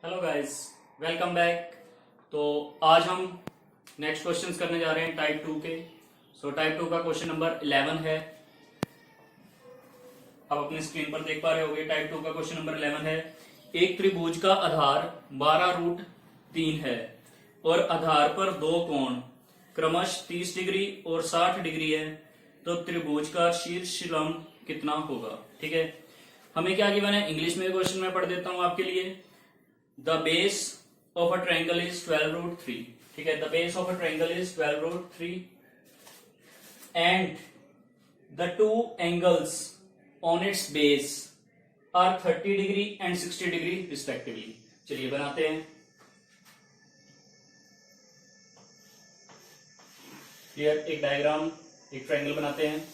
Hello guys, welcome back. तो आज हम नेक्स्ट क्वेश्चंस करने जा रहे हैं टाइप 2 के। टाइप 2 का क्वेश्चन नंबर 11 है। आप अपनी स्क्रीन पर देख पा रहे होंगे। टाइप 2 का क्वेश्चन नंबर 11 है। एक त्रिभुज का आधार 12√3 है और आधार पर दो कोण क्रमश 30 डिग्री और 60 डिग्री है, तो त्रिभुज का शीर्ष लंब कितना होगा। ठीक है, हमें क्या गिवन है, इंग्लिश में क्वेश्चन मैं पढ़ देता हूं आपके लिए। The base of a triangle is 12√3। ठीक है, the base of a triangle is 12√3 and the two angles on its base are 30 degree and 60 degree respectively. चलिए बनाते हैं। क्लियर, एक डायग्राम, एक ट्रायंगल बनाते हैं।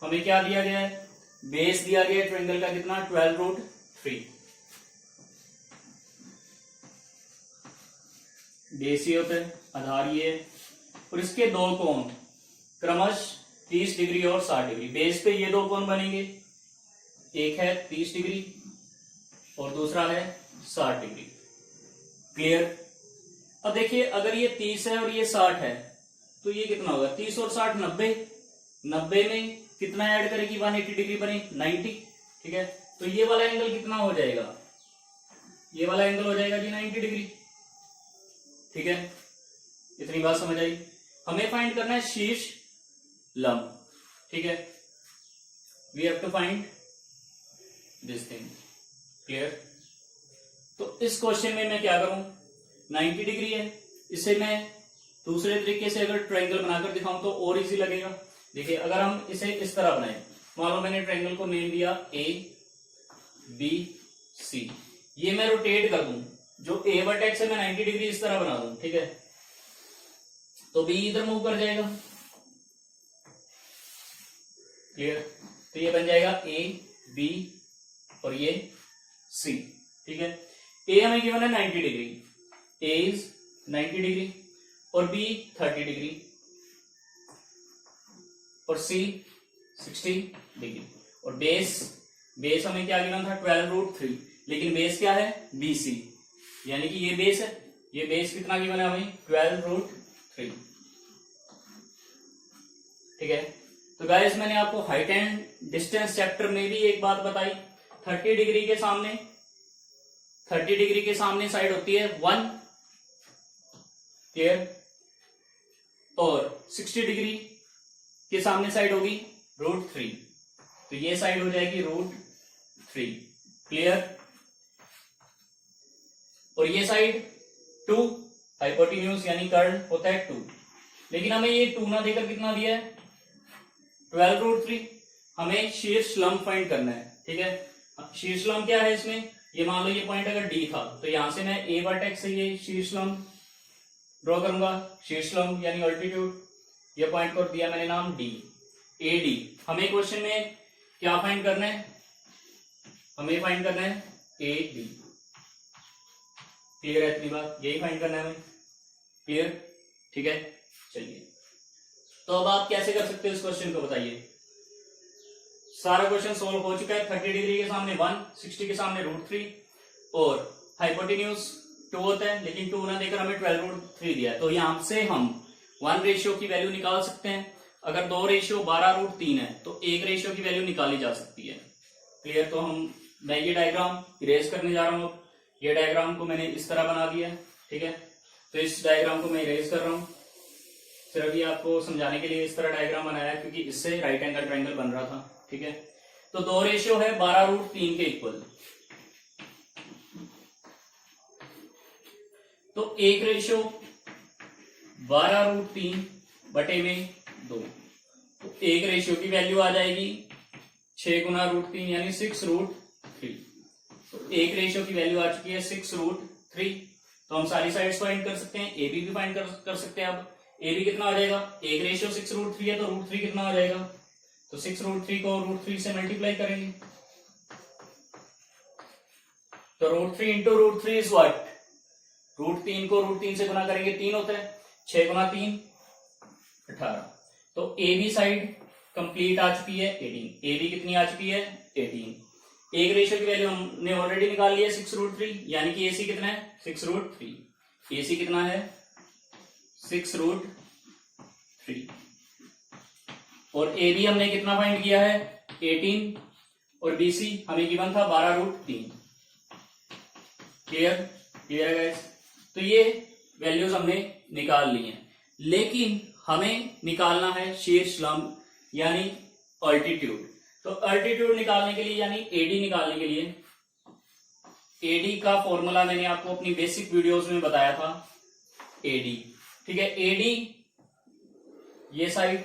हमें क्या दिया गया है, बेस दिया गया है ट्रायंगल का कितना, 12√3। बेस ये होता है, आधार ये है, और इसके दो कोण क्रमश 30 डिग्री और 60 डिग्री। बेस पे ये दो कोण बनेंगे, एक है 30 डिग्री और दूसरा है 60 डिग्री। क्लियर। अब देखिए, अगर ये 30 है और ये 60 है तो ये कितना होगा, 30 और 60 90। 90 में कितना ऐड करेगी, 180 डिग्री बने 90। ठीक है, तो ये वाला एंगल कितना हो जाएगा, ये वाला एंगल हो जाएगा जी 90 डिग्री। ठीक है, इतनी बात समझ आई। हमें फाइंड करना है शीर्ष लंब। ठीक है, we have to find this thing. Clear. तो इस क्वेश्चन में मैं क्या करूं, 90 डिग्री है, इसे मैं दूसरे तरीके से अगर ट्रायंगल बनाकर दिखाऊं तो और इजी लगेगा। देखिए, अगर हम इसे इस तरह बनाए, मान लो मैंने ट्रायंगल को नेम दिया ए बी सी, ये मैं रोटेट कर दूं, जो ए वर्टेक्स है मैं 90 डिग्री इस तरह बना दूं। ठीक है, तो बी इधर मूव कर जाएगा। क्लियर, तो ये बन जाएगा ए बी और ये सी। ठीक है, ए हमें गिवन है 90 डिग्री, ए इज 90 डिग्री और बी 30 डिग्री और सी 60 डिग्री। और बेस हमें क्या गिवन था, 12√3, लेकिन बेस क्या है, BC, यानी कि ये बेस है। ये बेस कितना गिवन है हमें, 12√3। ठीक है, तो गाइस मैंने आपको हाइट एंड डिस्टेंस चैप्टर में भी एक बात बताई, 30 डिग्री के सामने साइड होती है 1। क्लियर, और 60 डिग्री के सामने साइड होगी √3, तो ये साइड हो जाएगी √3। क्लियर, और ये साइड 2, हाइपोटेन्यूज यानी कर्ण होता है 2, लेकिन हमें ये 2 ना देकर कितना दिया है, 12√3। हमें शीर्ष लंब फाइंड करना है। ठीक है, शीर्ष लंब क्या है इसमें, ये मान लो ये पॉइंट अगर डी था तो यहां से मैं ए वर्टेक्स से ये शीर्ष लंब ड्रॉ करूंगा। शीर्ष लंब यानी ऑल्टीट्यूड, ये पॉइंट को दिया मैंने नाम डी, ए डी। हमें क्वेश्चन में क्या फाइंड करना है, हमें फाइंड करना है ए डी। क्लियर है, इतनी बात, यही फाइंड करना है हमें। क्लियर। ठीक है, चलिए, तो अब आप कैसे कर सकते हो इस क्वेश्चन को, बताइए। सारा क्वेश्चन सोल्व हो चुका है। 30 डिग्री के सामने 1, 60 के सामने √3 और हाइपोटेन्यूज 2 होता है, लेकिन 2 ना देकर हमें 12√3 दिया है, तो यहां से हम 1 रेशियो की वैल्यू निकाल सकते हैं। अगर 2 रेशियो 12√3 है तो 1 रेशियो की वैल्यू निकाली जा सकती है। क्लियर, तो मैं ये डायग्राम इरेज करने जा रहा हूं। ये डायग्राम को मैंने इस तरह बना दिया है। ठीक है, तो इस डायग्राम को मैं इरेज कर रहा हूं, सिर्फ ये आपको समझाने के लिए इस तरह डायग्राम बनाया है, क्योंकि इससे राइट एंगल ट्रायंगल बन रहा था। ठीक है, तो 2 रेशियो है 12√3 के इक्वल, तो 1 रेशियो 12√3 बटे में 2, तो 1 रेशियो की वैल्यू आ जाएगी 6 गुना √3 यानी 6√3। तो 1 रेशियो की वैल्यू आ चुकी है 6√3। तो हम सारी साइड्स फाइंड कर सकते हैं, ए बी भी फाइंड कर सकते हैं। अब ए बी कितना आ जाएगा, 1 रेशियो 6√3 है तो √3 कितना आ जाएगा, तो 6√3 को √3 से मल्टीप्लाई करेंगे, तो √3 इंटू √3 इज व्हाट, √3 को √3 से गुना करेंगे 3 होता है, 6 गुना 3 18। तो ए बी साइड कंप्लीट आ चुकी है 18, ए बी कितनी आ चुकी है 18। एक रेशियो की वैल्यू हमने ऑलरेडी निकाल लिया 6√3, यानी कि एसी कितना है 6√3। एसी कितना है 6√3 और ए बी हमने कितना फाइंड किया है 18 और बीसी हमें गिवन था 12√3। क्लियर क्लियर है गाइस। तो ये वैल्यूज हमने निकाल ली हैं, लेकिन हमें निकालना है शीर्ष लंब यानी अल्टीट्यूड। तो अल्टीट्यूड निकालने के लिए यानी एडी निकालने के लिए, एडी का फॉर्मूला मैंने आपको अपनी बेसिक वीडियोस में बताया था। एडी ठीक है, एडी ये साइड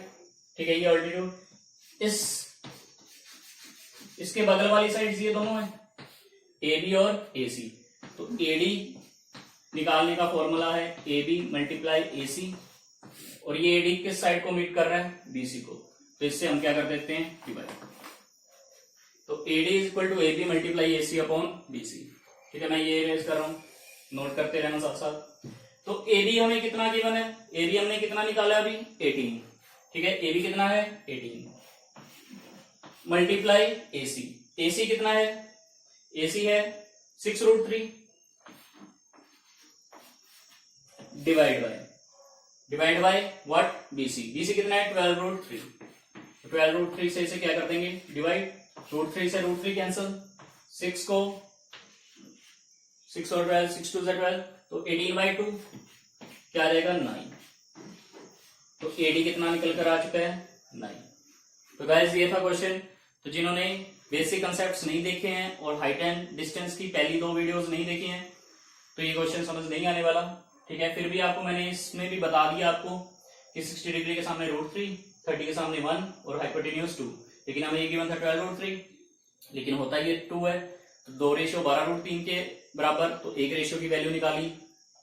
ठीक है, ये अल्टीट्यूड, इसके बगल वाली साइड ये दोनों है ए बी और ए सी। तो एडी निकालने का फॉर्मूला है ए बी मल्टीप्लाई ए सी, और ये एडी किस साइड को मीट कर रहा है बीसी को, तो इससे हम क्या कर देते हैं डिवाइड। तो AD is equal to A B multiply A C upon BC. ठीक है, मैं ये इरेज कर रहा हूं, नोट करते रहना साथ साथ। तो ए बी हमें कितना गिवन है, ए बी हमने कितना निकाला अभी 18। ठीक है, ए बी कितना है 18 मल्टीप्लाई ए सी, ए सी कितना है, ए सी है 6√3 divide by what BC, BC कितना है 12√3। 12√3 से इसे क्या कर देंगे डिवाइड, √3 से √3 कैंसल, 6 को 6 और 12, 6 2 12, तो 18/2 क्या आ जाएगा 9। तो एडी कितना निकल कर आ चुका है 9। तो गाइस ये था क्वेश्चन। तो जिन्होंने बेसिक कंसेप्ट्स नहीं देखे हैं और हाइट एंड डिस्टेंस की पहली 2 वीडियोस नहीं देखी हैं, तो ये क्वेश्चन समझ नहीं आने वाला। ठीक है, फिर भी आपको मैंने इसमें भी बता दिया आपको कि 60 डिग्री के सामने √3, 30 के सामने 1 और हाइपोटेन्यूज 2, लेकिन हमें ये गिवन था 12√3, लेकिन होता ये 2 है। तो 2 रेशियो 12√3 के बराबर, तो एक रेशियो की वैल्यू निकाली,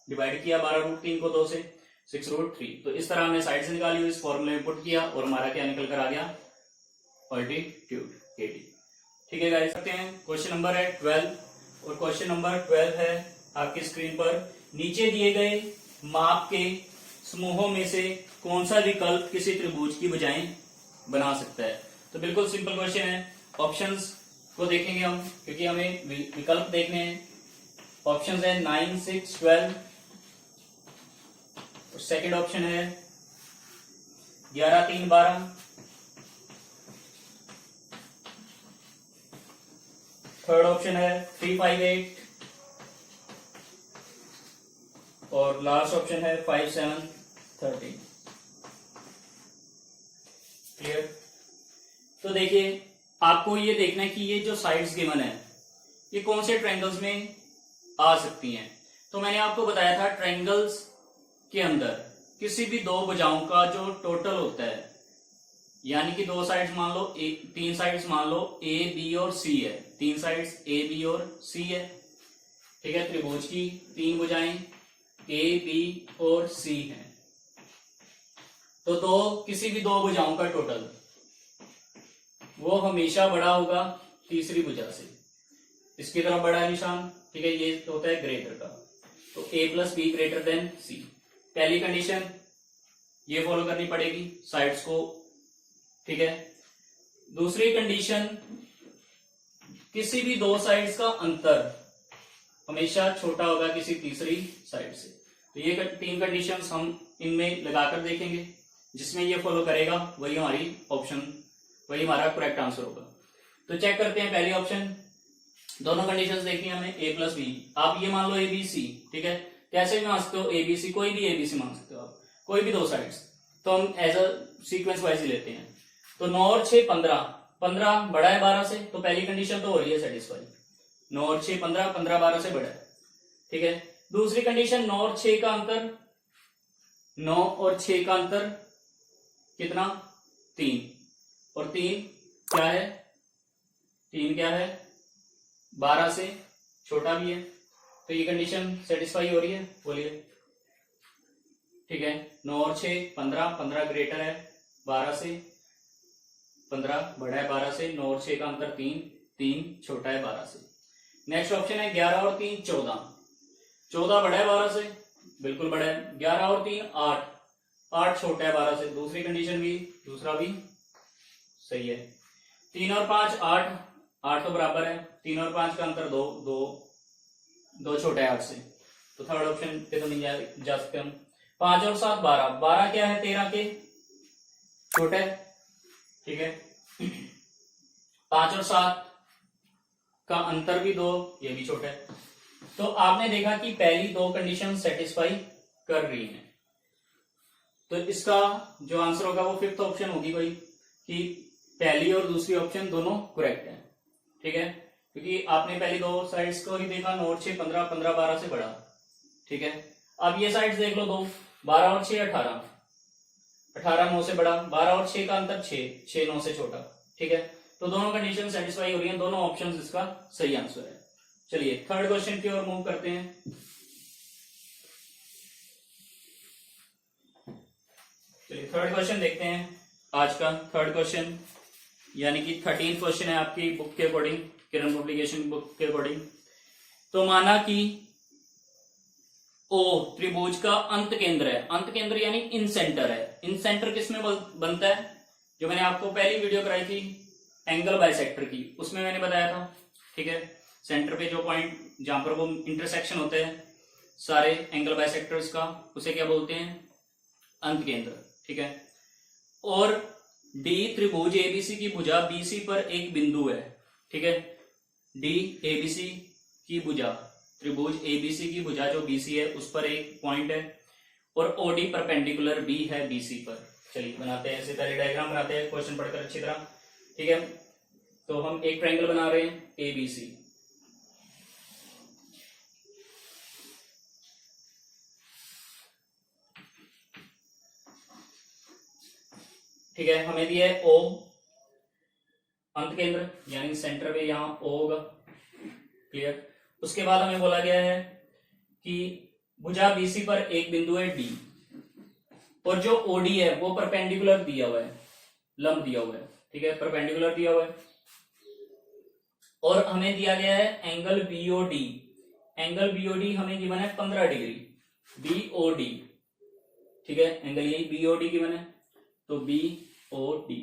डिवाइड किया 12√3 को 2 से 6√3। तो इस तरह हमने साइड से निकाली हुई, इस फॉर्मूले में पुट किया और हमारा क्या निकल कर आ गया अल्टीट्यूड एडी। ठीक है गाइस, करते हैं क्वेश्चन नंबर है 12, और क्वेश्चन नंबर 12 है आपकी स्क्रीन पर। नीचे दिए गए माप के समूहों में से कौन सा विकल्प किसी त्रिभुज की भुजाएं बना सकता है। तो बिल्कुल सिंपल क्वेश्चन है, ऑप्शंस को देखेंगे हम क्योंकि हमें विकल्प देखने हैं। ऑप्शंस है 9 6 12, और सेकंड ऑप्शन है 11 3 12, थर्ड ऑप्शन है 3 5 8, और लास्ट ऑप्शन है 5 7 13। क्लियर। तो देखिए, आपको ये देखना है कि ये जो साइड्स गिवन है ये कौन से ट्रायंगल्स में आ सकती हैं। तो मैंने आपको बताया था ट्रायंगल्स के अंदर किसी भी 2 भुजाओं का जो टोटल होता है, यानी कि 2 साइड्स मान लो, 3 साइड्स मान लो ए बी और सी है, 3 साइड्स ए बी और सी है। ठीक है, त्रिभुज की 3 भुजाएं ए बी और सी है। तो किसी भी 2 भुजाओं का टोटल वो हमेशा बड़ा होगा तीसरी भुजा से, इसकी तरफ बड़ा है निशान। ठीक है, ये होता है ग्रेटर का। तो a plus B greater than C, पहली कंडीशन ये फॉलो करनी पड़ेगी साइड्स को। ठीक है, दूसरी कंडीशन, किसी भी 2 साइड्स का अंतर हमेशा छोटा होगा किसी तीसरी साइड से। तो ये 3 कंडीशंस हम इनमें लगाकर देखेंगे, जिसमें ये फॉलो करेगा वही हमारी ऑप्शन, वही हमारा करेक्ट आंसर होगा। तो चेक करते हैं पहली ऑप्शन, दोनों कंडीशंस देखनी है हमें, a प्लस बी। आप ये मान लो ए बी सी, ठीक है, कैसे भी मान सकते हो, ए बी सी, कोई भी ए बी सी मान सकते हो आप, कोई भी 2 साइड्स। तो हम एज अ सीक्वेंस वाइज ही लेते हैं। तो 9 और 6 15, 15 बड़ा है 12 से, तो पहली कंडीशन तो हो रही है सेटिस्फाई। 9 और 6 15, 15 12 से बड़ा है। ठीक है, दूसरी कंडीशन 9 और 6 का अंतर, 9 और 6 का अंतर कितना 3, और 3 क्या है, 3 क्या है 12 से छोटा भी है। तो ये कंडीशन सेटिस्फाई हो रही है, बोलिए। ठीक है, 9 और 6 15, 15 ग्रेटर है 12 से, 15 बड़ा है 12 से, 9 और 6 का अंतर 3, 3 छोटा है 12 से। नेक्स्ट ऑप्शन है 11 और 3 14, 14 बड़ा है 12 से, बिल्कुल बड़ा है। 11 और 3 8, 8 छोटा है 12 से, दूसरी कंडीशन भी, दूसरा भी सही है। 3 और 5 8, 8 तो बराबर है, 3 और 5 का अंतर 2, 2 छोटा है 8 से, तो थर्ड ऑप्शन पे तो नहीं जा सकते हम। 5 और 7 12, 12 क्या है 13 के छोटा है, ठीक है। 5 और 7 का अंतर भी 2, ये भी छोटा है। तो आपने देखा कि पहली 2 कंडीशन सेटिस्फाई कर रही है, तो इसका जो आंसर होगा वो फिफ्थ ऑप्शन होगी कोई, कि पहली और दूसरी ऑप्शन दोनों करेक्ट है, ठीक है। क्योंकि आपने पहली 2 साइड्स को ही देखा, 9 और 6 15, 15 12 से बड़ा, ठीक है। अब ये साइड्स देख लो, 2 12 और 6 18, 18 9 से बड़ा, 12 और 6 का अंतर 6, 6 9 से छोटा, ठीक है। तो दोनों कंडीशन सेटिस्फाई हो रही हैं, दोनों ऑप्शंस इसका सही आंसर है। चलिए थर्ड क्वेश्चन की ओर मूव करते हैं। चलिए थर्ड क्वेश्चन देखते हैं। आज का थर्ड क्वेश्चन यानी कि 13th क्वेश्चन है आपकी बुक के अकॉर्डिंग, किरण पब्लिकेशन बुक के अकॉर्डिंग। तो माना कि ओ त्रिभुज का अंत केंद्र है, अंत केंद्र यानी इन सेंटर है। इन सेंटर किसमें बनता है, जो मैंने आपको पहली वीडियो कराई थी एंगल बाइसेक्टर की, उसमें मैंने बताया था, ठीक है। सेंटर पे जो पॉइंट जहां पर वो इंटरसेक्शन होते हैं सारे एंगल बाइसेक्टर्स का, उसे क्या बोलते हैं, अंत केंद्र, ठीक है। और डी त्रिभुज एबीसी की भुजा बीसी पर एक बिंदु है, ठीक है। डी एबीसी की भुजा, त्रिभुज एबीसी की भुजा जो बीसी है उस पर एक पॉइंट है, और ओडी परपेंडिकुलर बी है बीसी पर। चलिए बनाते हैं, इससे पहले डायग्राम बनाते हैं क्वेश्चन पढ़कर अच्छी तरह, ठीक है। तो हम एक ट्रायंगल बना रहे हैं एबीसी, ठीक है। हमें दिया है ओ अंत केंद्र यानी सेंटर पे यहां ओ होगा, क्लियर। उसके बाद हमें बोला गया है कि भुजा बीसी पर एक बिंदु है डी, और जो ओडी है वो परपेंडिकुलर दिया हुआ है, लंब दिया हुआ है, ठीक है, परपेंडिकुलर दिया हुआ है। और हमें दिया गया है एंगल बीओडी, एंगल बीओडी हमें गिवन है 15 डिग्री, बीओडी, ठीक है। एंगल यही बीओडी गिवन है, तो बीओडी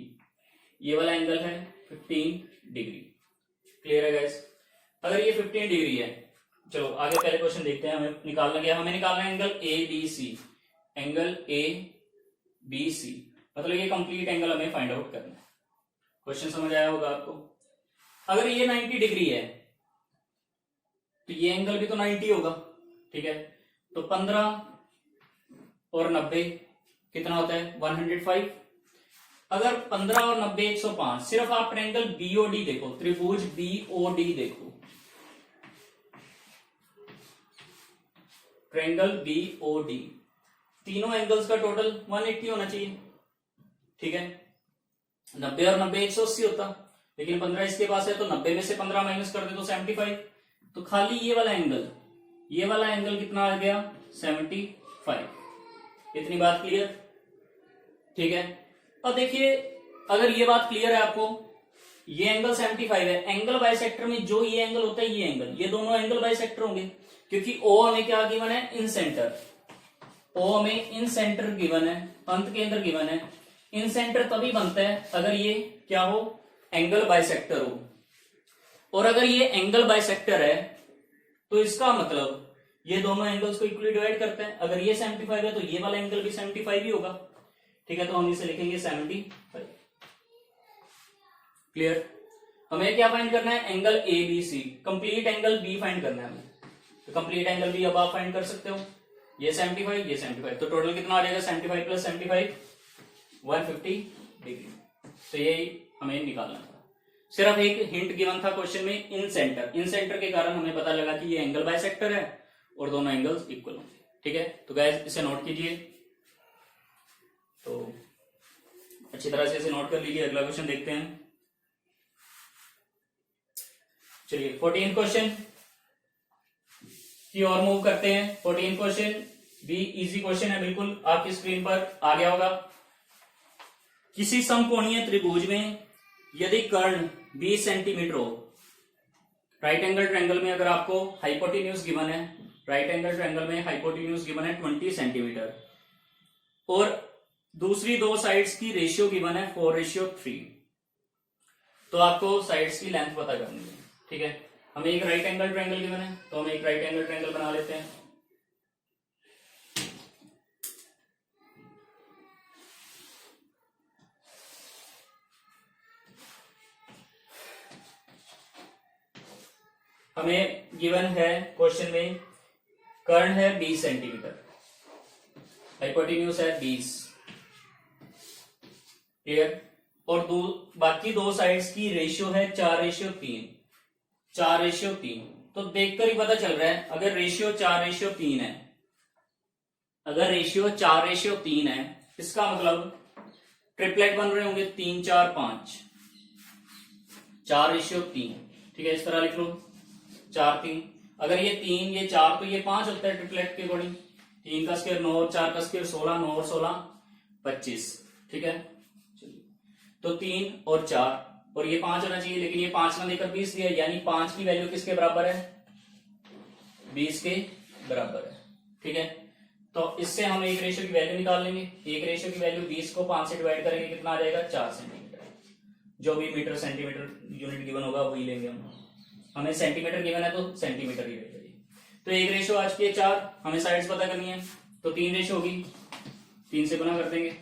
ये वाला एंगल है 15 डिग्री, क्लियर है गाइस। अगर ये 15 डिग्री है, चलो आगे पहले क्वेश्चन देखते हैं। हमें निकालना क्या, हमें निकालना है angle A B C, angle A B C, मतलब ये कंप्लीट एंगल हमें फाइंड आउट करना है। क्वेश्चन समझ आया होगा आपको। अगर ये 90 डिग्री है तो ये एंगल भी तो 90 होगा, ठीक है। तो 15 और 90 कितना होता है 105। अगर 15 और 90 105, सिर्फ आप ट्रायंगल बीओडी देखो, त्रिभुज बीओडी देखो, ट्रायंगल बीओडी, तीनों एंगल्स का टोटल 180 होना चाहिए, ठीक है। 90 और 90 180 होता, लेकिन 15 इसके पास है तो 90 में से 15 माइनस कर दे तो 75, तो खाली ये वाला एंगल कितना आ गया 75। इतनी बात क्लियर, ठीक है। अब देखिए अगर ये बात क्लियर है आपको, ये एंगल 75 है, एंगल बाइसेक्टर में जो ये एंगल होता है ये एंगल, ये दोनों एंगल बाइसेक्टर होंगे, क्योंकि ओ हमें क्या गिवन है इन सेंटर, ओ हमें इन सेंटर गिवन है, अंत केंद्र गिवन है। इन सेंटर तभी बनता है अगर ये क्या हो एंगल बाइसेक्टर हो, और अगर ये एंगल बाइसेक्टर है तो इसका मतलब ये दोनों एंगल्स को इक्वली डिवाइड करते हैं। अगर ये 75 है तो ये वाला एंगल भी 75 ही होगा, ठीक है। तो हम इसे लिखेंगे 75, क्लियर। हमें क्या फाइंड करना है angle A B C, complete angle B find करना है हमें, तो कंप्लीट एंगल बी अब आप फाइंड कर सकते हो, ये 75 ये 75, तो टोटल कितना आ जाएगा 75 प्लस 75 150 डिग्री। तो यही हमें निकालना था। सिर्फ एक हिंट गिवन था क्वेश्चन में इन सेंटर के कारण हमें पता लगा कि ये एंगल बाइसेक्टर है और दोनों एंगल्स इक्वल होंगे, ठीक है। तो गाइस इसे नोट कीजिए, तो अच्छी तरह से इसे नोट कर लीजिए। अगला क्वेश्चन देखते हैं। चलिए 14th क्वेश्चन की ओर मूव करते हैं। 14th क्वेश्चन भी इजी क्वेश्चन है, बिल्कुल आपकी स्क्रीन पर आ गया होगा। किसी समकोणीय त्रिभुज में यदि कर्ण 20 सेंटीमीटर हो, राइट एंगल ट्रायंगल में अगर आपको हाइपोटेन्यूज गिवन है, राइट एंगल ट्रायंगल में हाइपोटेन्यूज गिवन है 20 सेंटीमीटर, और दूसरी दो साइड्स की रेशियो गिवन है 4:3, तो आपको साइड्स की लेंथ पता करनी है, ठीक है। हमें एक राइट एंगल ट्रायंगल गिवन है, तो हम एक राइट एंगल ट्रायंगल बना लेते हैं। हमें गिवन है क्वेश्चन में कर्ण है 20 सेंटीमीटर, हाइपोटेन्यूज है 20, क्लियर। और बाकी दो साइड्स की रेशियो है 4:3, 4:3। तो देखकर ही पता चल रहा है, अगर रेशियो 4:3 है, अगर रेशियो 4:3 है, इसका मतलब ट्रिपलेट बन रहे होंगे 3, 4, 5, 4:3, ठीक है। इस तरह लिख लो 4, 3। अगर ये 3 ये 4 तो ये 5 होता है ट्रिपलेट के अकॉर्डिंग। 3 का स्क्वायर 9 और 4 का स्क्वायर 16, 9 और 16 25, ठीक है। तो 3 और 4 और ये 5 होना चाहिए, लेकिन ये 5 ना देकर 20 दिया, यानी 5 की वैल्यू किसके बराबर है? 20 के बराबर है, ठीक है। तो इससे हम एक रेशियो की वैल्यू निकाल लेंगे। एक रेशियो की वैल्यू 20 को 5 से डिवाइड करेंगे, कितना आ जाएगा? 4 सेंटीमीटर। जो भी मीटर सेंटीमीटर यूनिट गिवन होगा वही लेंगे हम। हमें सेंटीमीटर गिवन है तो सेंटीमीटर ही रहेगा। तो एक रेशियो आज की है 4, हमें साइड्स पता करनी है, तो 3 रेशियो होगी, 3 से गुना कर देंगे।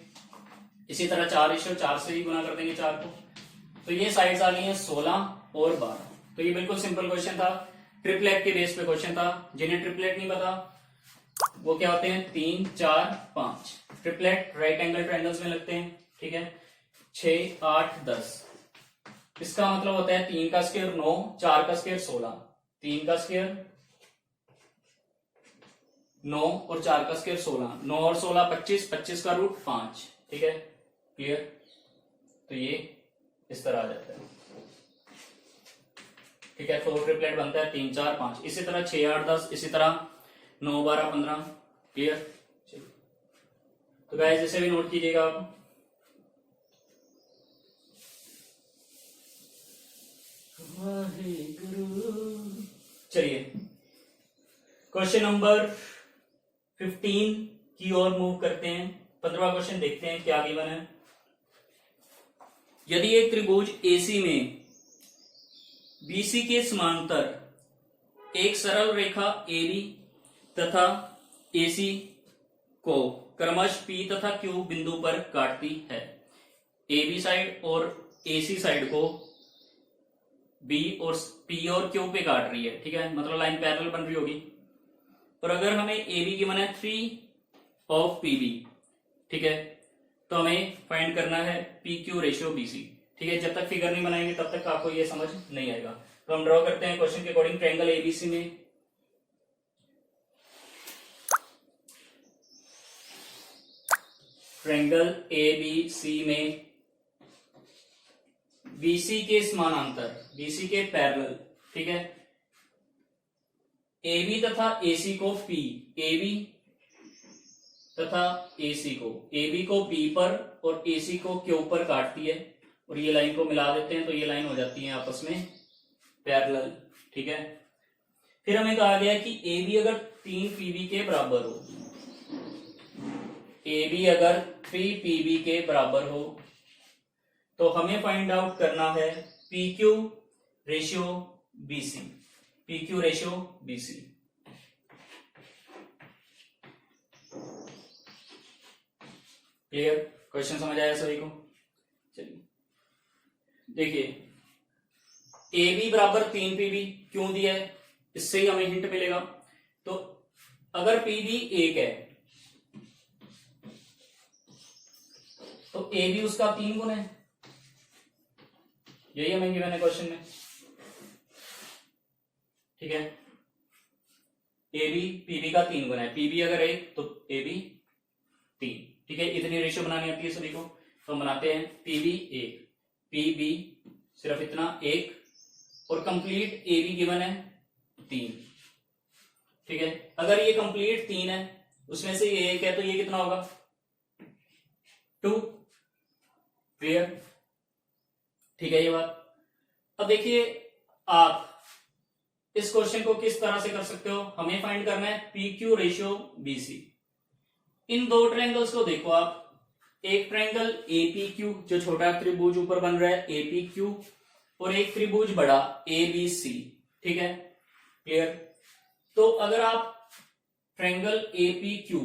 इसी तरह 4 रेशियो 4 से ही गुना कर देंगे 4 को। तो ये साइड्स आ गई हैं 16 और 12। तो ये बिल्कुल सिंपल क्वेश्चन था, ट्रिपलेट के बेस पे क्वेश्चन था। जिन्हें ट्रिपलेट नहीं पता वो क्या होते हैं? 3, 4, 5 ट्रिपलेट राइट एंगल ट्रायंगल्स में लगते हैं, ठीक है। 6, 8, 10, इसका मतलब होता है 3 का स्क्वायर 9, 4 का स्क्वायर 16, 3 का स्क्वायर 9 और 4 का स्क्वायर 16, 9 और 16 25, 25 का रूट 5, ठीक है, क्लियर। तो ये इस तरह आ जाता है, ठीक है। 4 ट्रिपलेट बनता है 3, 4, 5। इसी तरह 6, 8, 10, इसी तरह 9, 12, 15, क्लियर। तो गाइस इसे भी नोट कीजिएगा आप। चलिए क्वेश्चन नंबर 15 की ओर मूव करते हैं। 15वां क्वेश्चन देखते हैं क्या गिवन है। यदि एक त्रिभुज AC में BC के समांतर एक सरल रेखा AB तथा AC को क्रमश P तथा Q बिंदु पर काटती है, AB साइड और AC साइड को B और P और Q पे काट रही है, ठीक है, मतलब लाइन पैरेलल बन रही होगी। और अगर हमें AB की गिवन है 3 ऑफ PB, ठीक है, तो हमें फाइंड करना है PQ रेशियो BC, ठीक है। जब तक फिगर नहीं बनाएंगे तब तक आपको ये समझ नहीं आएगा। तो हम ड्रॉ करते हैं क्वेश्चन के अकॉर्डिंग ट्रायंगल ABC में। ट्रायंगल ABC में BC के समानांतर, BC के पैरेलल, ठीक है, AB तथा AC को P, AB तथा AC को, AB को P पर और AC को Q पर काटती है। और ये लाइन को मिला देते हैं तो ये लाइन हो जाती है आपस में पैरेलल, ठीक है। फिर हमें कहा गया कि AB अगर 3 PB के बराबर हो, AB अगर 3 PB के बराबर हो, तो हमें फाइंड आउट करना है PQ ratio BC, PQ ratio BC। Clear? Question समझ आया सभी को? चलिए देखिए, AB बराबर 3 PB क्यों दिया है, इससे ही हमें हिंट मिलेगा। तो अगर PB 1 है तो AB उसका 3 गुना है, यही हमें गिवन है क्वेश्चन में, ठीक है। AB PB का 3 गुना है, PB अगर 1 तो AB 3, ठीक है। इतनी रेशियो बनानी आती है सभी को, तो हम बनाते हैं PB 1, PB सिर्फ इतना 1 और कंप्लीट AB गिवन है 3, ठीक है। अगर ये कंप्लीट 3 है, उसमें से ये 1 है, तो ये कितना होगा? 2, क्लियर, ठीक है ये बात। अब देखिए आप इस क्वेश्चन को किस तरह से कर सकते हो। हमें फाइंड करना है PQ रेशियो BC। इन दो ट्रायंगल्स को देखो आप, एक ट्रायंगल APQ जो छोटा त्रिभुज ऊपर बन रहा है APQ, और एक त्रिभुज बड़ा ABC, ठीक है, क्लियर। तो अगर आप ट्रायंगल APQ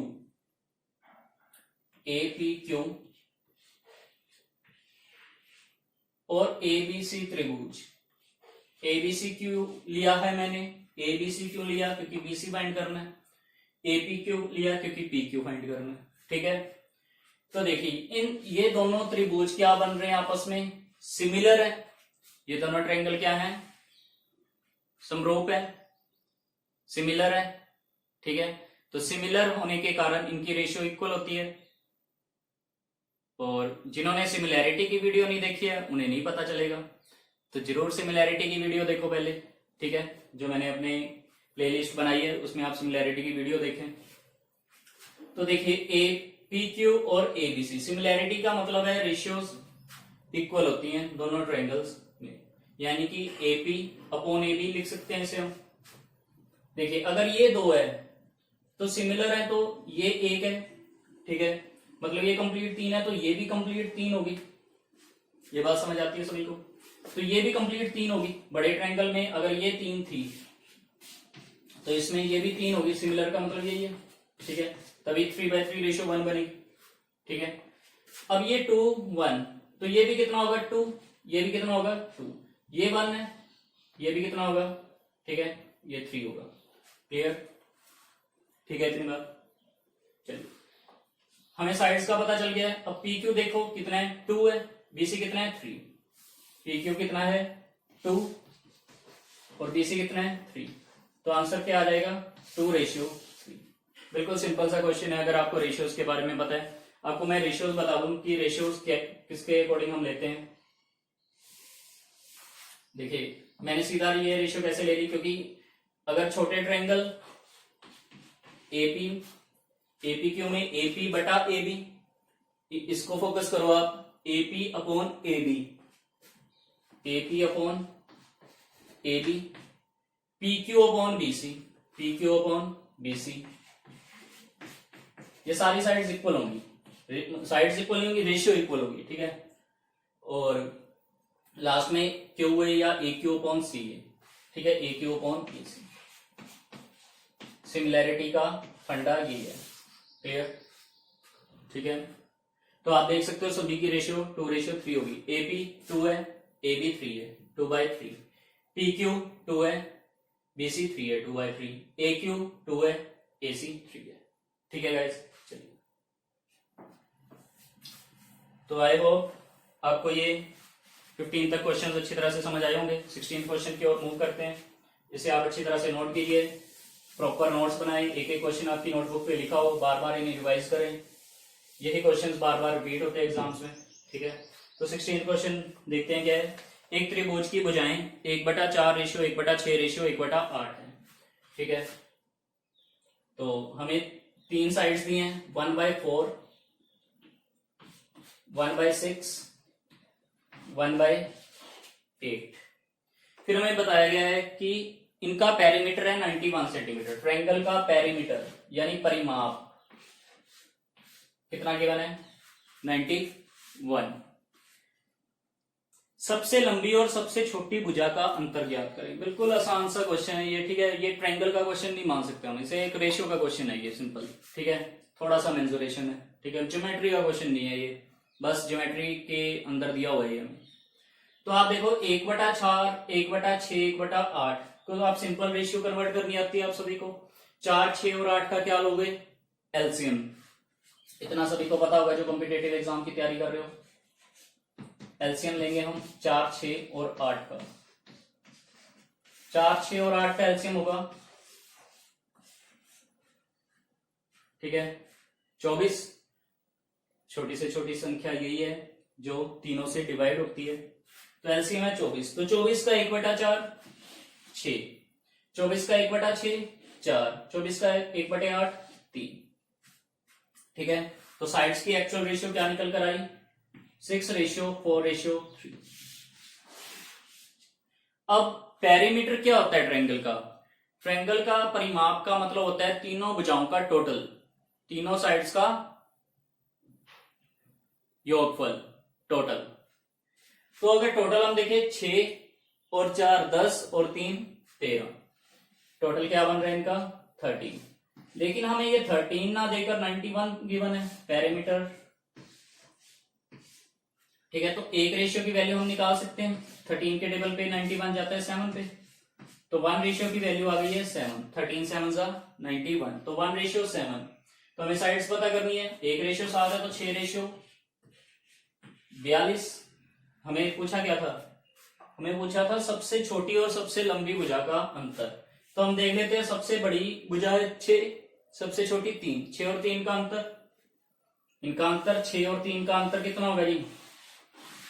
और ABC त्रिभुज, ABC क्यों लिया है मैंने, ABC क्यों लिया, क्योंकि BC फाइंड करना है, AP क्यों लिया, क्योंकि PQ फाइंड करना है, ठीक है। तो देखिए ये दोनों त्रिभुज क्या बन रहे हैं आपस में, सिमिलर है, ये दोनों ट्रायंगल क्या है, समरूप है, सिमिलर है, ठीक है। तो सिमिलर होने के कारण इनकी रेशियो इक्वल होती है, और जिन्होंने सिमिलैरिटी की वीडियो नहीं देखी है उन्हें नहीं पता चलेगा, तो जरूर सिमिलैरिटी की वीडियो देखो पहले, ठीक है, जो मैंने अपने प्लेलिस्ट बनाई है उसमें आप सिमिलैरिटी की वीडियो देखें। तो देखिए APQ और ABC, सिमिलैरिटी का मतलब है रेशियोज इक्वल होती हैं दोनों ट्रायंगल्स में, यानी कि AP/AB लिख सकते हैं इसे हम। देखिए अगर ये 2 है तो सिमिलर है, तो ये 1 है, ठीक है, मतलब ये कंप्लीट 3 है तो ये भी कंप्लीट 3 होगी, ये बात समझ आती है सभी को। तो ये भी कंप्लीट 3 होगी, बड़े ट्रायंगल में अगर ये 3 थी तो इसमें ये भी 3 होगी, सिमिलर का मतलब यही है, ठीक है, तभी 3/3 रेशियो 1 बनेगी, ठीक है। अब ये 2 1, तो ये भी कितना होगा 2, ये भी कितना होगा 2, ये 1 है, ये भी कितना होगा, ठीक है, ये 3 होगा, क्लियर, ठीक है, इतनी बात। चलिए हमें साइड्स का पता चल गया है। अब PQ देखो कितना है, 2 है, BC कितना है 3, PQ कितना है 2 और BC कितना है 3, तो आंसर क्या आ जाएगा 2:3। बिल्कुल सिंपल सा क्वेश्चन है। अगर आपको रेशियोज के बारे में पता है, आपको मैं रेशियोज बता दूं कि रेशियोज किसके अकॉर्डिंग हम लेते हैं। देखिए मैंने सीधा ये रेशियो कैसे ले ली, क्योंकि अगर छोटे ट्रायंगल APQ में AP/AB, इसको फोकस करो आप, AP/AB, AP/AB, PQ/BC, PQ/BC, ये सारी साइड्स इक्वल होंगी, साइड्स इक्वल नहीं होंगी, रेशियो इक्वल होगी, ठीक है। और लास्ट में Q है या AQ/C है, ठीक है, AQ/BC। सिमिलैरिटी का फंडा ये है, क्लियर, ठीक है। तो आप देख सकते हो सभी की रेशियो 2:3 होगी। AP 2 है, AB 3 है, 2/3, PQ 2 है, BC 3 है, 2/3, AQ 2 है, AC 3 है, ठीक है गाइस। चलिए तो आई होप आपको ये 15 तक क्वेश्चंस अच्छी तरह से समझ आए होंगे। 16 क्वेश्चन की ओर मूव करते हैं, इसे आप अच्छी तरह से नोट कीजिए, प्रॉपर नोट्स बनाएं, एक एक क्वेश्चन आपकी नोटबुक पे लिखा हो, बार बार इन्हें रिवाइज करें, यही क्वेश्चंस बार बार रिपीट होते हैं एग्जाम्स में, ठीक है। तो 16 क्वेश्चन देखते हैं क्या है। एक त्रिभुज की भुजाएं 1/4 रेशियो 1/6 रेशियो 1/8 है, ठीक है। तो हमें 3 साइड्स दी हैं, 1/4, 1/6, 1/8। फिर हमें बताया गया है कि इनका पेरीमीटर है 91 सेंटीमीटर। ट्रायंगल का पेरीमीटर यानी परिमाप कितना गिवन है 91। सबसे लंबी और सबसे छोटी भुजा का अंतर ज्ञात करें। बिल्कुल आसान सा क्वेश्चन है ये, ठीक है। ये ट्रायंगल का क्वेश्चन नहीं मान सकते हम इसे, एक रेशियो का क्वेश्चन है ये, सिंपल, ठीक है। थोड़ा सा मेंसुरेशन है, ठीक है, ज्योमेट्री का क्वेश्चन नहीं है ये, बस ज्योमेट्री के अंदर दिया हुआ है हमें। तो आप देखो 1/4, 1/6, 1/8 को तो आप सिंपल रेशियो कन्वर्ट करनी आती है आप सभी को। 4, 6 और 8 का क्या लोगे, एलसीएम। इतना सभी को पता होगा जो कॉम्पिटेटिव एग्जाम की तैयारी कर रहे हो। एलसीएम लेंगे हम 4, 6 और 8 का। 4, 6 और 8 का एलसीएम होगा, ठीक है, 24। छोटी से छोटी संख्या यही है जो तीनों से डिवाइड होती है, तो एलसीएम है 24। तो 24 का 1/4 6, 24 का 1/6 4, 24 का 1/8 3, ठीक है। तो साइड्स की एक्चुअल रेशियो क्या निकल कर आई, 6:4:3। अब पेरीमीटर क्या होता है ट्रायंगल का? ट्रायंगल का परिमाप का मतलब होता है तीनों भुजाओं का टोटल, तीनों साइड्स का योगफल, टोटल। तो अगर टोटल हम देखें 6 और 4 10 और 3 13, टोटल क्या बन रहा है इनका 13। लेकिन हमें ये 13 ना देकर 91 गिवन है पैरामीटर। ठीक है, तो एक रेशियो की वैल्यू हम निकाल सकते हैं। 13 के टेबल पे 91 जाता है 7 पे, तो 1 रेशियो की वैल्यू आ गई है 7। 13 7 जा 91, तो 1 रेशियो 7। तो हमें साइड्स पता करनी है। एक रेशियो 7 है तो 6 रेशियो 42। हमें पूछा क्या था, हमें पूछा था सबसे छोटी और सबसे लंबी भुजा का अंतर। तो हम देख लेते हैं, सबसे बड़ी भुजा है 6, सबसे छोटी 3। 6 और 3 का अंतर, इनका अंतर 6 और 3 का अंतर कितना होगा जी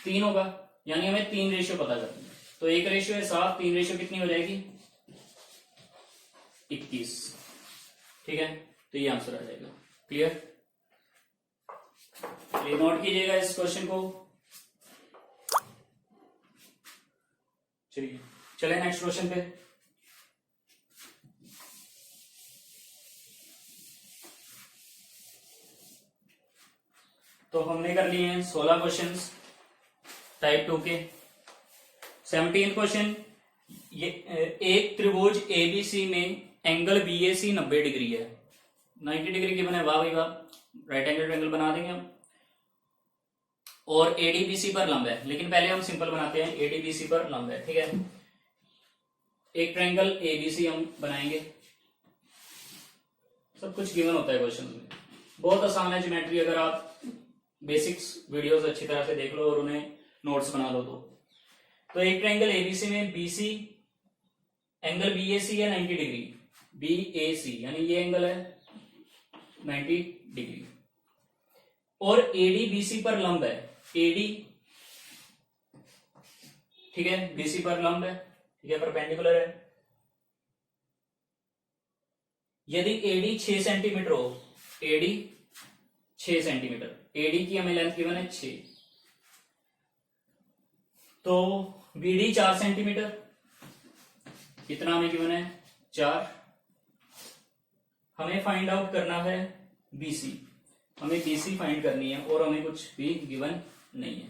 3 होगा, यानी हमें 3 रेशियो पता करनी है। तो एक रेशियो है 7, 3 रेशियो कितनी हो जाएगी 21। ठीक है, तो ये आंसर आ जाएगा। क्लियर, ये नोट कीजिएगा इस क्वेश्चन को। चलिए चले नेक्स्ट क्वेश्चन पे। तो हमने कर लिए हैं 16 क्वेश्चंस टाइप 2 के। 17 क्वेश्चन, ये एक त्रिभुज एबीसी में एंगल बीएसी 90 डिग्री है। 90 डिग्री की बने, वाह भाई वाह, राइट एंगल ट्रायंगल बना देंगे हम। और एडीबीसी पर लंब है, लेकिन पहले हम सिंपल बनाते हैं। एडीबीसी पर लंब है, ठीक है। एक ट्रायंगल एबीसी हम बनाएंगे। सब कुछ गिवन होता है क्वेश्चन में, बहुत आसान है ज्योमेट्री। अगर आप बेसिक्स वीडियोस अच्छी तरह से देख लो और उन्हें नोट्स बना लो तो एक ट्रायंगल एबीसी में बीसी एंगल बीएसी है 90 डिग्री, बीएसी यानी ये एंगल है 90 डिग्री। और एडी बीसी पर लंब है, एडी ठीक है बीसी पर लंब है, ठीक है, परपेंडिकुलर है। यदि एडी 6 सेंटीमीटर हो, एडी 6 सेंटीमीटर, एडी की हमें लेंथ गिवन है 6, तो बीडी 4 सेंटीमीटर, कितना हमें गिवन है 4। हमें फाइंड आउट करना है बीसी, हमें बीसी फाइंड करनी है और हमें कुछ भी गिवन नहीं है,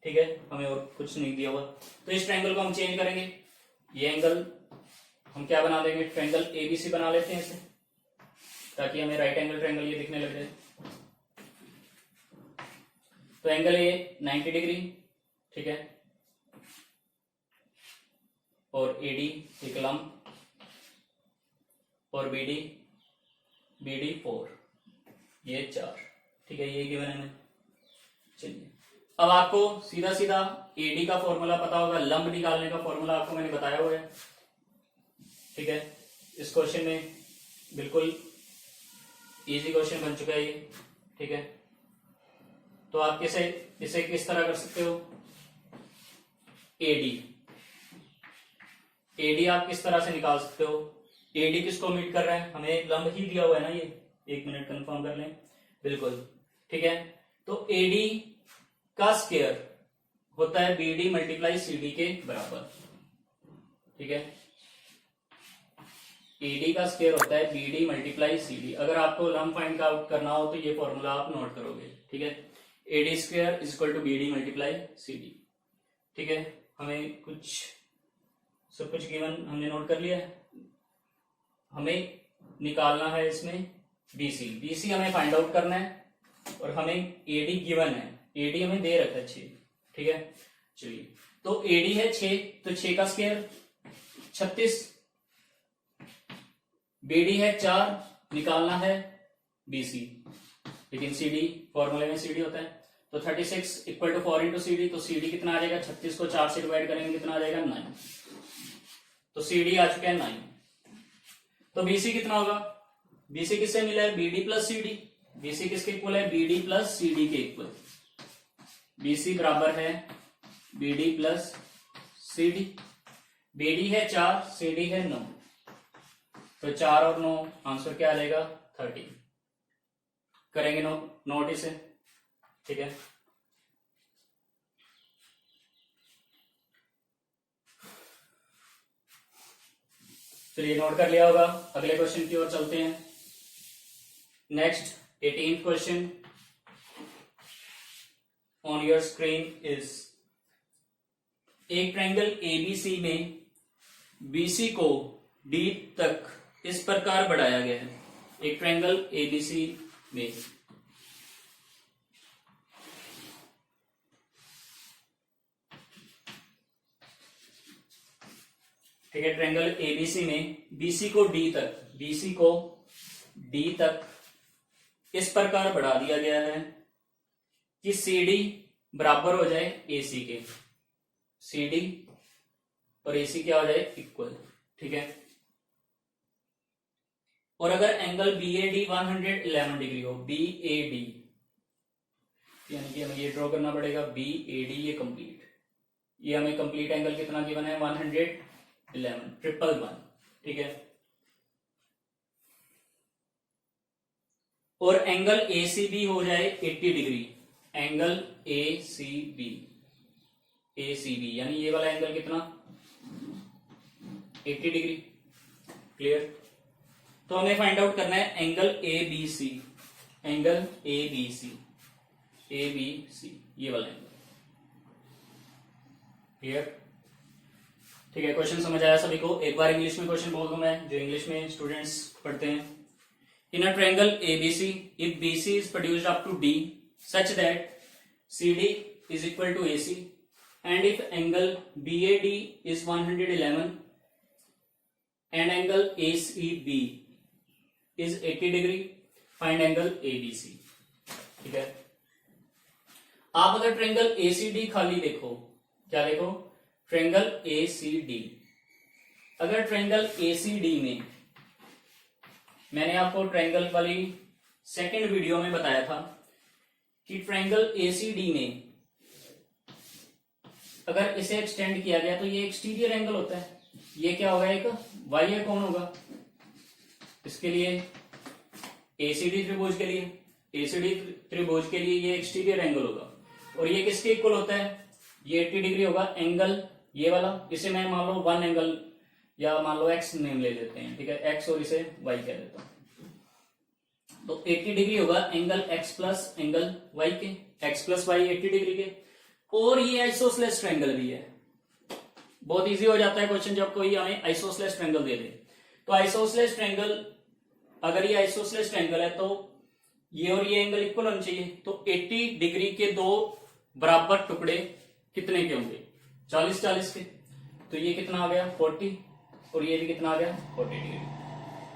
ठीक है, हमें और कुछ नहीं दिया हुआ। तो इस ट्रायंगल को हम चेंज करेंगे, ये एंगल हम क्या बना देंगे, ट्रायंगल एबीसी बना लेते हैं इसे, ताकि हमें राइट एंगल ट्रायंगल ये दिखने लग जाए। तो एंगल ए 90 डिग्री, ठीक है, और एडी एक लंब, और बीडी 4, ये 4, ठीक है, ये गिवन है हमें। चलिए अब आपको सीधा सीधा एडी का फॉर्मूला पता होगा, लंब निकालने का फॉर्मूला आपको मैंने बताया हुआ है, ठीक है। इस क्वेश्चन में बिल्कुल इजी क्वेश्चन बन चुका है ये, ठीक है। तो आप इसे किस तरह कर सकते हो, एडी आप किस तरह से निकाल सकते हो। एडी किसको मीट कर रहा है, हमें लंब ही दिया हुआ है ना ये, एक मिनट कंफर्म कर लें, बिल्कुल ठीक है। तो एडी का स्क्वायर होता है बीडी मल्टीप्लाई सीडी के बराबर, ठीक है। एडी का स्क्वायर होता है बीडी मल्टीप्लाई सीडी। अगर आपको लंब फाइंड आउट करना हो तो ये फॉर्मूला आप नोट करोगे, ठीक है। AD square is equal to BD multiply CD, ठीक है। हमें सब कुछ गिवन हमने नोट कर लिया है। हमें निकालना है इसमें बीसी हमें फाइंड आउट करना है, और हमें एडी गिवन है, एडी हमें दे रखा है 6, ठीक है। चलिए तो एडी है 6, तो 6 का स्क्वायर 36, बीडी है 4, निकालना है बीसी, लेकिन सीडी फॉर्मूले में सीडी होता है। तो 36 इक्वल टू 4 इंटू सीडी, तो सीडी कितना आ जाएगा, 36 को 4 से डिवाइड करेंगे कितना आ जाएगा 9, तो सीडी आ चुका है 9। तो बीसी कितना होगा, बीसी किससे मिला है, बीडी प्लस सीडी। बीसी किसके इक्वल है, बीडी प्लस सीडी के इक्वल। बीसी बराबर है बीडी प्लस सीडी। बीडी है 4, सीडी है 9, तो 4 और 9 आंसर क्या आ जाएगा 30। करेंगे नोट इसे, ठीक है। चलिए नोट कर लिया होगा, अगले क्वेश्चन की ओर चलते हैं। Next 18th question on your screen is, एक ट्रायंगल एबीसी में बीसी को डी तक इस प्रकार बढ़ाया गया है। एक ट्रायंगल एबीसी में ठीक है, ट्रायंगल एबीसी में बीसी को डी तक इस प्रकार बढ़ा दिया गया है कि सीडी बराबर हो जाए एसी के, सीडी और एसी क्या हो जाए इक्वल। ठीक है, और अगर एंगल बीएडी 111 डिग्री हो, बीएडी यानी कि हमें ये ड्रॉ करना पड़ेगा बीएडी, ये कंप्लीट, ये हमें कंप्लीट एंगल कितना गिवन है 111 ट्रिपल 1। ठीक है, और एंगल एसीबी हो जाए 80 डिग्री, एंगल एसीबी यानी ये वाला एंगल कितना 80 डिग्री। क्लियर? तो हमें फाइंड आउट करना है एंगल एबीसी, ये वाला एंगल। क्लियर? ठीक है, क्वेश्चन समझ आया सभी को? एक बार इंग्लिश में क्वेश्चन बोल दूं मैं, जो इंग्लिश में स्टूडेंट्स पढ़ते हैं। In a triangle ABC, if BC is produced up to D such that CD is equal to AC, and if angle BAD is 111 and angle ACB is 80 degree, find angle ABC। ठीक है, आप अगर triangle ACD खाली देखो, क्या देखो, triangle ACD, अगर triangle ACD में मैंने आपको ट्रायंगल वाली सेकंड वीडियो में बताया था कि ट्रायंगल ACD में अगर इसे एक्सटेंड किया गया तो ये एक्सटीरियर एंगल होता है। ये क्या होगा, एक वाई कौन होगा इसके लिए, एसीडी त्रिभुज के लिए, ये एक्सटीरियर एंगल होगा। और ये किसके इक्वल होता है, ये 80 डिग्री होगा एंगल, ये वाला, इसे मैं मान लो 1 एंगल या मान लो एक्स नेम ले लेते हैं। ठीक है, एक्स और इसे वाई कह देता हूं। तो 80 डिग्री होगा angle X plus angle Y के, एक्स प्लस वाई 80 डिग्री के। और ये आइसोसेलेस ट्रायंगल भी है। बहुत इजी हो जाता है क्वेश्चन जब कोई हमें आइसोसेलेस ट्रायंगल दे दे। तो आइसोसेलेस ट्रायंगल, अगर ये आइसोसेलेस ट्रायंगल है तो ये और ये एंगल इक्वल होना चाहिए। तो 80 डिग्री के दो बराबर टुकड़े कितने के होंगे, 40-40 के। तो ये कितना आ गया 40, और ये भी कितना आ गया 40 डिग्री।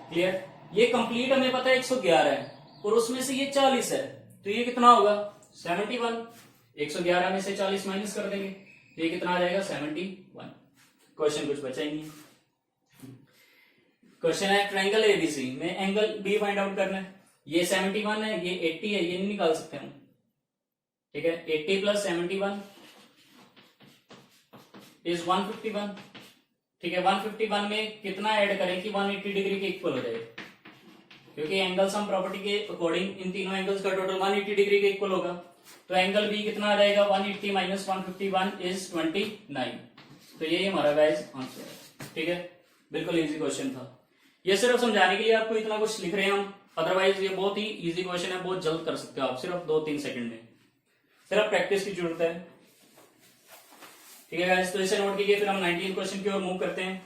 क्लियर? ये कंप्लीट हमें पता है 111 है, और उसमें से ये 40 है, तो ये कितना होगा 71। 111 में से 40 माइनस कर देंगे, तो ये कितना आ जाएगा 71। क्वेश्चन कुछ बचा ही नहीं। क्वेश्चन है ट्रायंगल एबीसी में एंगल बी फाइंड आउट करना है। ये 71 है, ये 80 है, ये नहीं निकाल सकते हम। ठीक है, 80 प्लस 71 इज 151। ठीक है, 151 में कितना ऐड करें कि 180 डिग्री के इक्वल हो जाए, क्योंकि एंगल सम प्रॉपर्टी के अकॉर्डिंग इन तीनों एंगल्स का टोटल 180 डिग्री के इक्वल होगा। तो एंगल बी कितना आ जाएगा 180 माइनस 151 इज 29। तो ये हमारा गाइस आंसर है। ठीक है, बिल्कुल इजी क्वेश्चन था। ये सिर्फ समझाने के लिए आपको इतना कुछ लिख रहे हैं हम, अदरवाइज ये बहुत ही इजी क्वेश्चन है, बहुत जल्द कर सकते हो आप, सिर्फ 2-3 सेकंड में। सिर्फ प्रैक्टिस की जरूरत है। ठीक है गाइस, तो इसे नोट कीजिए, फिर हम 19 क्वेश्चन की ओर मूव करते हैं।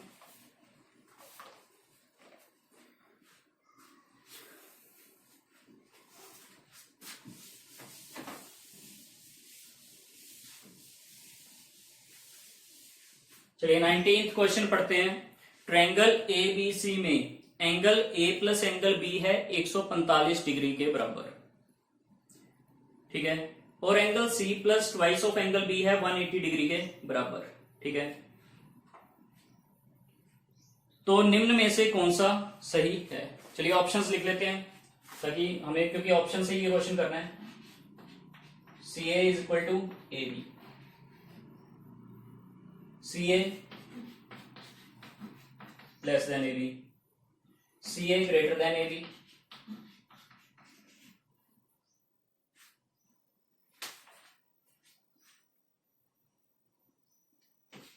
चलिए 19th क्वेश्चन पढ़ते हैं। ट्रायंगल एबीसी में angle A plus angle B है 145 डिग्री के बराबर। ठीक है, और angle C plus twice of angle B है 180 डिग्री के बराबर। ठीक है, तो निम्न में से कौन सा सही है। चलिए ऑप्शंस लिख लेते हैं ताकि हमें, क्योंकि ऑप्शन से ये क्वेश्चन करना है। C A is equal to A B, C A less than A B, C A greater than A B,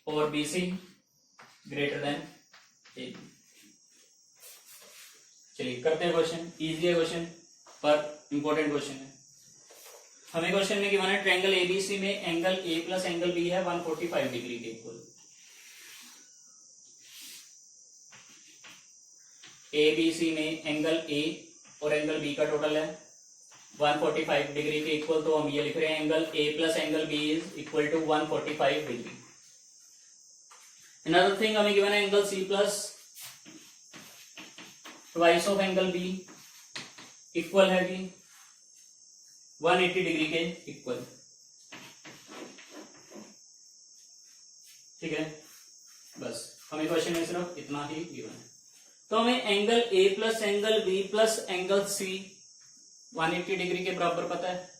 और B C greater than A B. चलिए करते हैं क्वेश्चन। इजी है क्वेश्चन, पर इंपॉर्टेंट क्वेश्चन है। हमें क्वेश्चन में given है ट्रायंगल एबीसी में angle A plus angle B है 145 डिग्री के इक्वल। एबीसी में एंगल ए और एंगल बी का टोटल है 145 डिग्री के इक्वल, तो हम ये लिख रहे हैं angle A plus angle B is equal to 145 degree. Another thing हमें गिवन है angle C plus twice of angle B equal है कि 180 डिग्री के इक्वल। ठीक है, बस हमें क्वेश्चन में सिर्फ इतना ही गिवन है। तो हमें angle A plus angle B plus angle C 180 degree के बराबर पता है।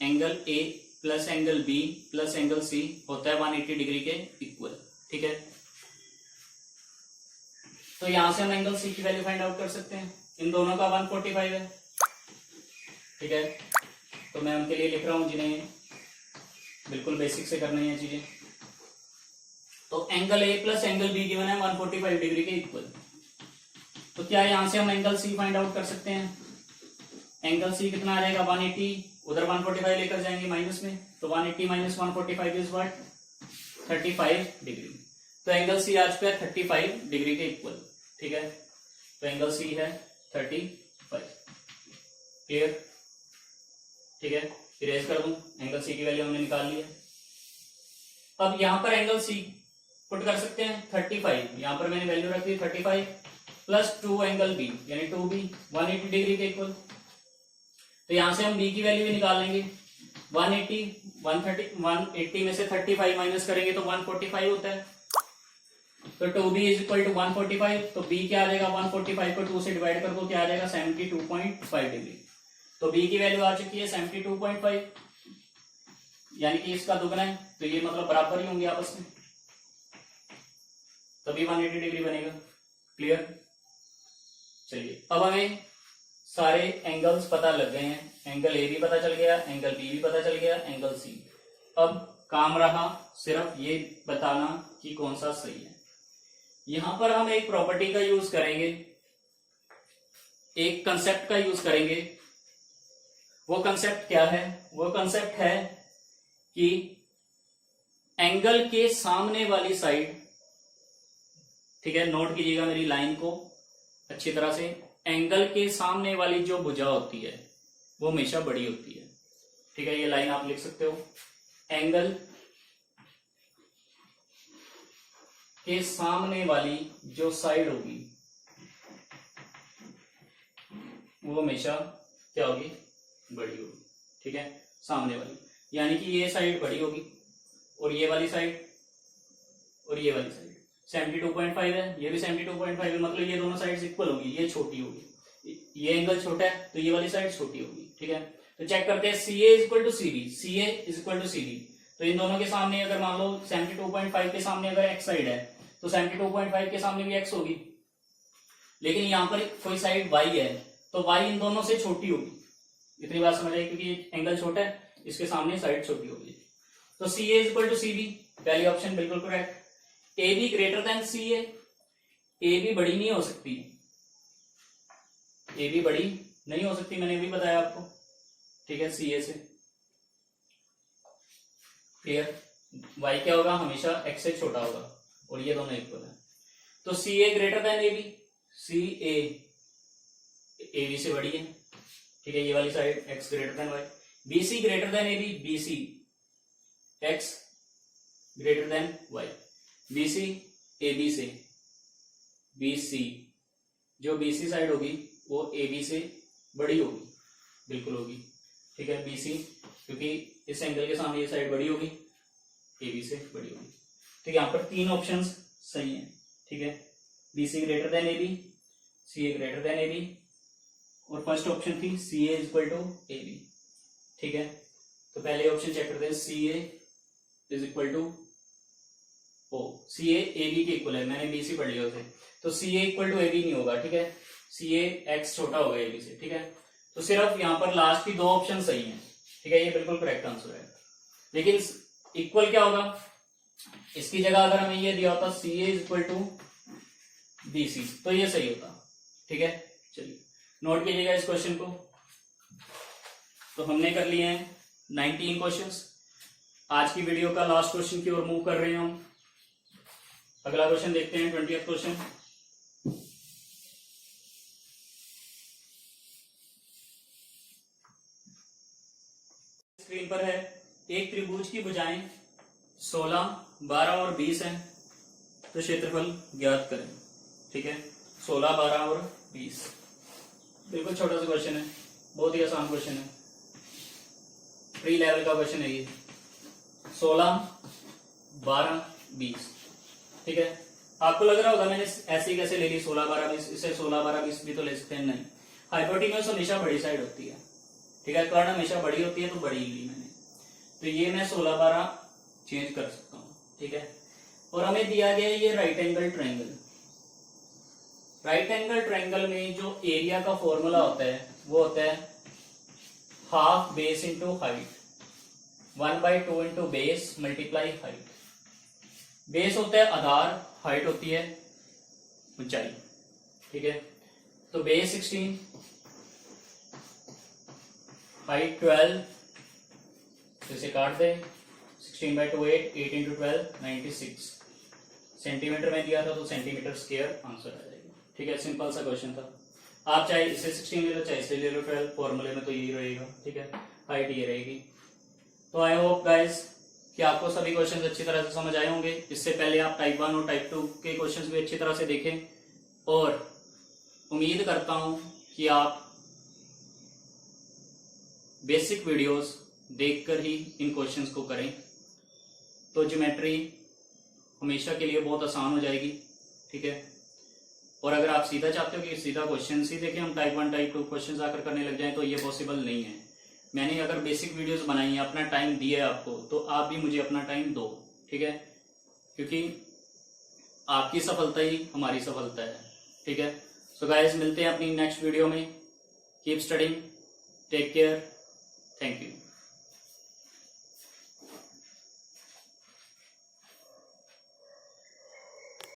Angle A plus angle B plus angle C होता है 180 डिग्री के इक्वल। ठीक है, तो यहां से हम एंगल सी की वैल्यू फाइंड आउट कर सकते हैं। इन दोनों का 145 है। ठीक है, तो मैं उनके लिए लिख रहा हूं जिन्हें बिल्कुल बेसिक से करनी है चीजें। तो angle A plus angle be given है 145 डिग्री के इक्वल। तो क्या यहां से हम एंगल सी फाइंड आउट कर सकते हैं। एंगल सी कितना आ जाएगा 180, उधर 145 लेकर जाएंगे माइनस में, तो 180 माइनस 145 इज व्हाट 35 डिग्री। तो एंगल सी आ चुका है 35 डिग्री के इक्वल। ठीक है, तो एंगल सी है 35। क्लियर। ठीक है, इरेज कर दूं, एंगल सी की वैल्यू हमने निकाल ली है। अब यहां पर एंगल सी पुट कर सकते हैं 35, यहां पर मैंने वैल्यू रख दी 35 प्लस 2 एंगल बी यानी 2b 180 डिग्री के इक्वल। तो यहां से हम b की वैल्यू भी निकाल लेंगे। 180 में से 35 माइनस करेंगे तो 145 होता है। तो 2b इज इक्वल टू 145, तो b क्या आ जाएगा 145 को 2 से डिवाइड कर दो, क्या आ जाएगा 72.5 डिग्री। तो b की वैल्यू आ चुकी है 72.5, यानी कि इसका दुगना है, तो ये मतलब बराबर ही होंगे आपस में, तभी 180 डिग्री बनेगा। क्लियर। चलिए, अब हमें सारे एंगल्स पता लग गए हैं। एंगल ए भी पता चल गया, एंगल बी भी पता चल गया, एंगल सी। अब काम रहा सिर्फ ये बताना कि कौन सा सही है। यहां पर हम एक प्रॉपर्टी का यूज करेंगे, एक कंसेप्ट का यूज करेंगे। वो कंसेप्ट क्या है। वो कंसेप्ट है कि एंगल के सामने वाली साइड, ठीक है, नोट कीजिएगा मेरी लाइन को अच्छी तरह से, एंगल के सामने वाली जो भुजा होती है वो हमेशा बड़ी होती है। ठीक है, ये लाइन आप लिख सकते हो। एंगल के सामने वाली जो साइड होगी वो हमेशा क्या होगी, बड़ी होगी। ठीक है, सामने वाली, यानी कि ये साइड बड़ी होगी और ये वाली साइड और ये वाली साइड 72.5 है, ये भी 72.5 है, मतलब ये दोनों साइड्स इक्वल होगी, ये छोटी होगी, ये एंगल छोटा है तो ये वाली साइड छोटी होगी। ठीक है, तो चेक करते हैं C A is equal to C B, C A is equal to C B. तो इन दोनों के सामने अगर मान लो 72.5 के सामने अगर एक्स साइड है तो 72.5 के सामने भी एक्स होगी, लेकिन यहाँ पर कोई साइड वाई है तो वाई इन दोनों से छोटी होगी। इतनी बात समझ आई, क्योंकि एंगल छोटा है इसके सामने साइड छोटी होगी। तो C A is equal to C B, पहली ऑप्शन बिल्कुल correct. A B greater than C A, A B बड़ी नहीं हो सकती, ए बी बड़ी नहीं हो सकती, मैंने भी बताया आपको। ठीक है, सी ए से। क्लियर। वाई क्या होगा, हमेशा एक्स से छोटा होगा और ये दोनों इक्वल है। तो C A greater than A B, C A B से बड़ी है। ठीक है, ये वाली side X greater than Y. B C greater than A B, B C X greater than Y. B C A B से, बी सी जो B सी side होगी वो ए बी से बड़ी होगी, बिल्कुल होगी। ठीक है, बी सी क्योंकि इस एंगल के सामने ये साइड बड़ी होगी, ए बी से बड़ी होगी। तो यहाँ पर तीन ऑप्शंस सही हैं। ठीक है, B C greater than A B, C A greater than A B, और फर्स्ट ऑप्शन थी C A equal to A B. ठीक है, तो पहले ऑप्शन चेक करते हैं, C A is equal to O, C A B के equal है, मैंने बी सी पढ़ लिया उसे, तो C A equal to A B नहीं होगा। ठीक है, सी ए एक्स छोटा होगा ए बी से। ठीक है, तो सिर्फ यहाँ पर लास्ट की दो ऑप्शन सही हैं। ठीक है, ये बिल्कुल करेक्ट आंसर है। लेकिन इक्वल क्या होगा, इसकी जगह अगर हमें ये दिया होता C A is equal to B C तो ये सही होता। ठीक है, चलिए नोट कीजिएगा इस क्वेश्चन को। तो हमने कर लिए हैं 19 क्वेश्चंस। आज की वीडियो का लास्ट क्वेश्चन की ओर मूव कर रहे हैं हम। अगला क्वेश्चन देखते हैं, 20th क्वेश्चन। स्क्रीन पर है, एक त्रिभुज की भुजाएं 16, 12 और 20 हैं, तो क्षेत्रफल ज्ञात करें। ठीक है, 16, 12 और 20। बिल्कुल छोटा सा क्वेश्चन है, बहुत ही आसान क्वेश्चन है, प्री लेवल का क्वेश्चन है ये। 16, 12, 20। ठीक है, आपको लग रहा होगा मैंने ऐसे ही कैसे ले ली 16, 12, 20, इसे 16, 12, 20 भी तो ले सकते हैं। नहीं, हाइपोटेन्यूज हमेशा बड़ी साइड होती है। ठीक है, कर्ण हमेशा बड़ी होती है, तो बड़ी ली मैंने, तो ये मैं 16, 12 चेंज कर सकता हूं। ठीक है, और हमें दिया गया है ये right angle triangle. Right angle triangle में जो एरिया का फॉर्मूला होता है वो होता है half base into height, 1/2 into base multiply height. Base होता है आधार, हाइट होती है ऊंचाई। ठीक है, तो बेस 16, हाइट 12, तो इसे काट दे, 16/2 8, 8 इंटू 12 96 सेंटीमीटर में दिया था, तो सेंटीमीटर स्क्वायर आंसर आ जाएगा। ठीक है, सिंपल सा क्वेश्चन था। आप चाहे इसे 16 ले लो, चाहे इसे ले लो 12, फॉर्मूले में तो यही रहेगा। ठीक है, हाइट ये रहेगी। तो आई होप गाइस कि आपको सभी क्वेश्चंस अच्छी तरह से समझ आए होंगे। इससे पहले आप टाइप 1 और टाइप 2 के क्वेश्चंस भी अच्छी तरह से देखें, और उम्मीद करता हूं कि आप बेसिक वीडियोस देखकर ही इन क्वेश्चंस को करें, तो ज्योमेट्री हमेशा के लिए बहुत आसान हो जाएगी। ठीक है, और अगर आप सीधा चाहते हो कि सीधा क्वेश्चन ही देखें, हम टाइप 1 टाइप 2 क्वेश्चंस आकर करने लग जाएं, तो ये पॉसिबल नहीं है। मैंने अगर बेसिक वीडियोस बनाई है, अपना टाइम दिया है आपको, तो आप भी मुझे अपना टाइम दो। ठीक है, क्योंकि आपकी सफलता ही हमारी सफलता है। ठीक है, सो गाइस मिलते हैं अपनी नेक्स्ट वीडियो में। Keep studying, take care, thank you.